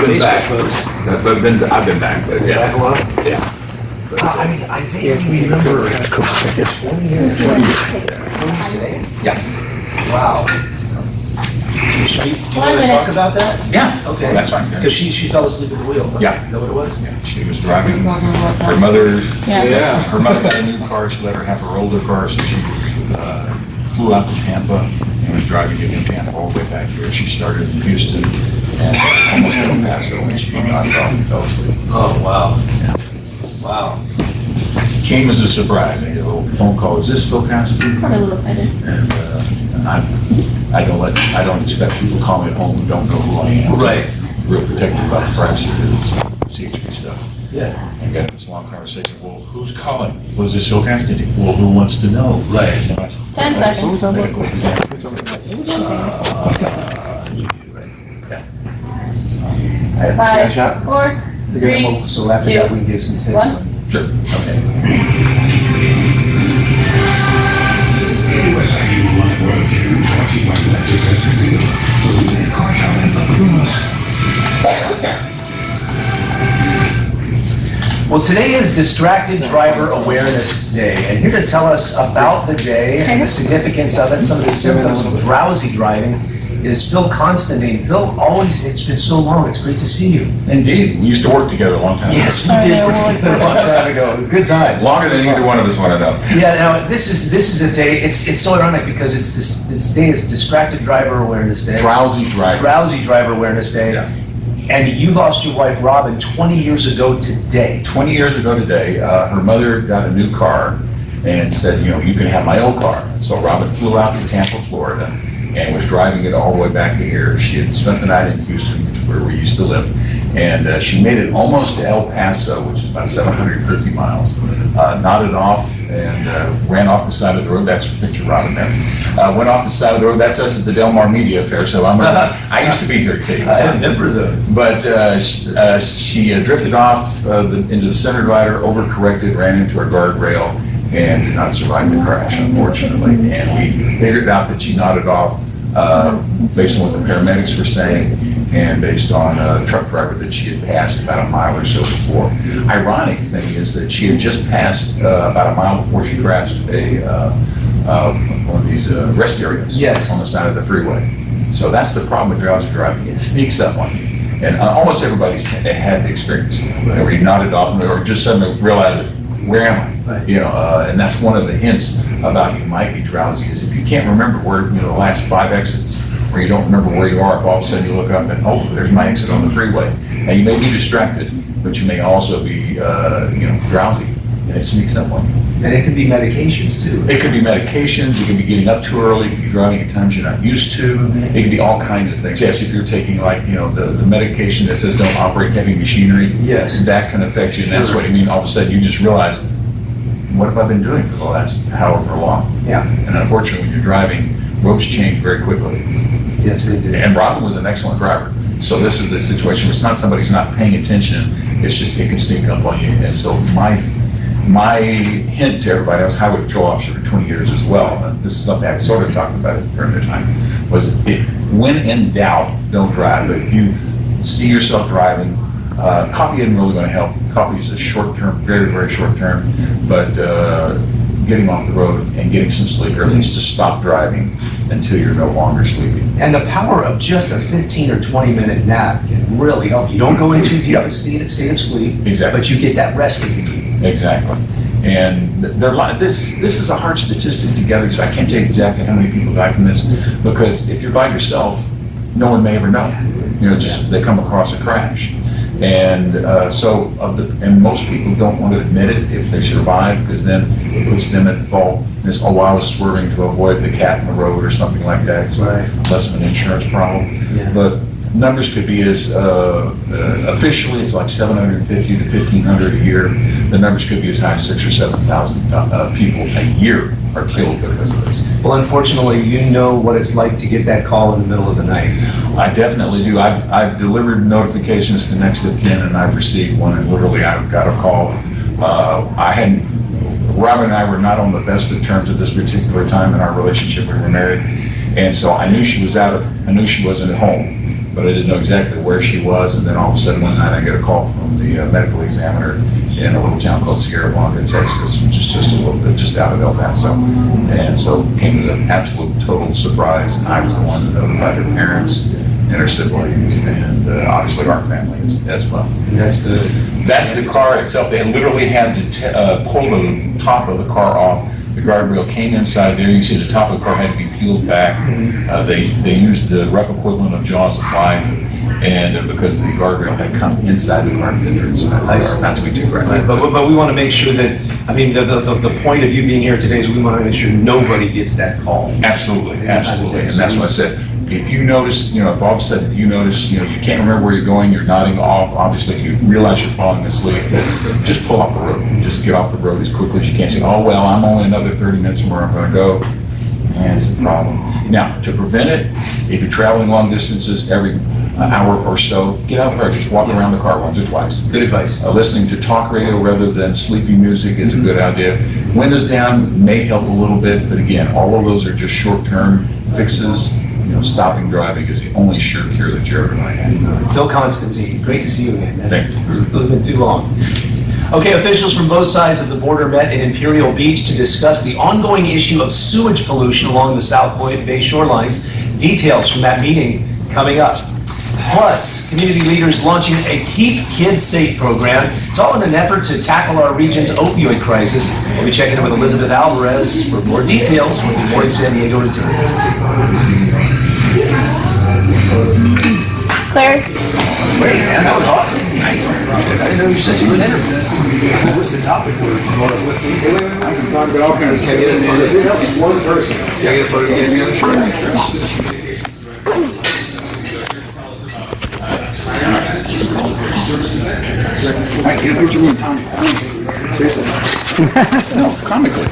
been back. I've been back, but yeah. Back a lot? Yeah. I mean, I vaguely remember 20 years. Yeah. Wow. You want to talk about that? Yeah. Okay. That's fine. Because she fell asleep at the wheel. Huh? Yeah. Is that what it was? Yeah, she was driving her mother's, her mother got a new car, she let her have her older car, so she flew out to Tampa and was driving it in Tampa all the way back here. She started in Houston and almost El Paso and she got off and fell asleep. Oh, wow. Yeah. Wow. Came as a surprise. I get a little phone call, is this Phil Constantine? Probably a little excited. And I don't expect people to call me at home who don't know who I am. Right. Real protective about the privacy of this CHP stuff. Yeah. I got this long conversation, well, who's calling? Was this Phil Constantine? Well, who wants to know? Right. And I said, 10 seconds. You do, right? Okay. I have Five, shot? 4, 3, So after that, we can give some tips. One. Sure. Okay. Well, today is Distracted Driver Awareness Day, and here to tell us about the day and the significance of it, some of the symptoms of drowsy driving, is Phil Constantine. Phil, always, it's been so long, it's great to see you. Indeed, we used to work together a long time ago. Yes, we did, work together a long time ago, good time. Longer than either one of us wanted to know. Yeah, now, this is a day, it's so ironic because this day is Distracted Driver Awareness Day. Drowsy driver. Drowsy Driver Awareness Day. Yeah. And you lost your wife, Robin, 20 years ago today. 20 years ago today, her mother got a new car and said, you can have my old car. So Robin flew out to Tampa, Florida, and was driving it all the way back to here. She had spent the night in Houston, which is where we used to live. And she made it almost to El Paso, which is about 750 miles. Nodded off and ran off the side of the road. That's a picture of Robin there. Went off the side of the road. That's us at the Del Mar Media Fair. So I used to be here, Katie. I remember those. But she drifted off into the center divider, overcorrected, ran into a guardrail, and did not survive the crash, unfortunately. And we figured out that she nodded off based on what the paramedics were saying and based on a truck driver that she had passed about a mile or so before. Ironic thing is that she had just passed about a mile before she crashed one of these rest areas on the side of the freeway. So that's the problem with drowsy driving. It sneaks up on you. And almost everybody's had the experience where you nodded off or just suddenly realized, where am I? Right. And that's one of the hints about you might be drowsy is if you can't remember where, the last 5 exits, or you don't remember where you are, if all of a sudden you look up and, oh, there's my exit on the freeway. Now you may be distracted, but you may also be, drowsy, and it sneaks up on you. And it could be medications too. It could be medications, it could be getting up too early, it could be driving at times you're not used to, it could be all kinds of things. Yes, if you're taking the medication that says don't operate heavy machinery, yes, that can affect you, and that's what I mean, all of a sudden you just realize, what have I been doing for the last however long? Yeah. And unfortunately, when you're driving, roads change very quickly. Yes, they do. And Robin was an excellent driver. So this is the situation. It's not somebody's not paying attention. It's just it can sneak up on you. And so my hint to everybody, I was highway patrol officer for 20 years as well. This is something I sort of talked about it during the time. Was when in doubt, don't drive. But if you see yourself driving, coffee isn't really going to help. Coffee is a short term, very, very short term. But getting off the road and getting some sleep, or at least to stop driving until you're no longer sleeping. And the power of just a 15 or 20 minute nap can really help. You don't go into deep state of sleep, exactly, but you get that rest that you need. Exactly. And this is a hard statistic to gather, so I can't tell you exactly how many people die from this, because if you're by yourself, no one may ever know. They come across a crash. And and most people don't want to admit it if they survive, because then it puts them at fault. I was swerving to avoid the cat in the road or something like that. It's less of an insurance problem. Yeah. But numbers could be as, officially it's like 750 to 1,500 a year. The numbers could be as high as 6,000 or 7,000 people a year are killed because of this. Well, unfortunately, you know what it's like to get that call in the middle of the night. I definitely do. I've delivered notifications to next of kin, and I've received one, and literally I got a call. Robin and I were not on the best of terms at this particular time in our relationship. We were married, and so I knew she wasn't at home. but I didn't know exactly where she was. And then all of a sudden one night I get a call from the medical examiner in a little town called Sierra Blanca, Texas, which is just a little bit just out of El Paso. And so it came as an absolute total surprise. And I was the one that notified her parents and her siblings, and obviously our family as well. And That's the car itself. They literally had to pull the top of the car off. The guardrail came inside there. You can see the top of the car had to be peeled back. They used the rough equivalent of jaws of life, and because the guardrail had come inside the car entrance. Not to be too graphic. But we want to make sure that, I mean, the point of you being here today is we want to make sure nobody gets that call. Absolutely, absolutely. And that's what I said. If you notice, if all of a sudden you notice, you can't remember where you're going, you're nodding off, obviously if you realize you're falling asleep, just pull off the road. Just get off the road as quickly as you can. Say, oh, well, I'm only another 30 minutes from where I'm going to go. And it's a problem. Now, to prevent it, if you're traveling long distances, every hour or so, get out of the car, just walk around the car once or twice. Good advice. Listening to talk radio rather than sleepy music is a good idea. Windows down may help a little bit, but again, all of those are just short-term fixes. Stopping driving is the only sure cure that you're ever going to have. Phil Constantine, great to see you again, man. Thank you. It's been too long. Okay, officials from both sides of the border met in Imperial Beach to discuss the ongoing issue of sewage pollution along the South Point Bay shorelines. Details from that meeting coming up. Plus, community leaders launching a Keep Kids Safe program. It's all in an effort to tackle our region's opioid crisis. We'll be checking in with Elizabeth Alvarez for more details when the Morning San Diego returns. Claire? Great, man, that was awesome. I didn't know you were such a good interview. What's the topic? I can talk about all kinds of Can I get a photo? It helps one person. Can I get a photo of you guys together? Sure. I get a picture with Tommy. Seriously. No, comically.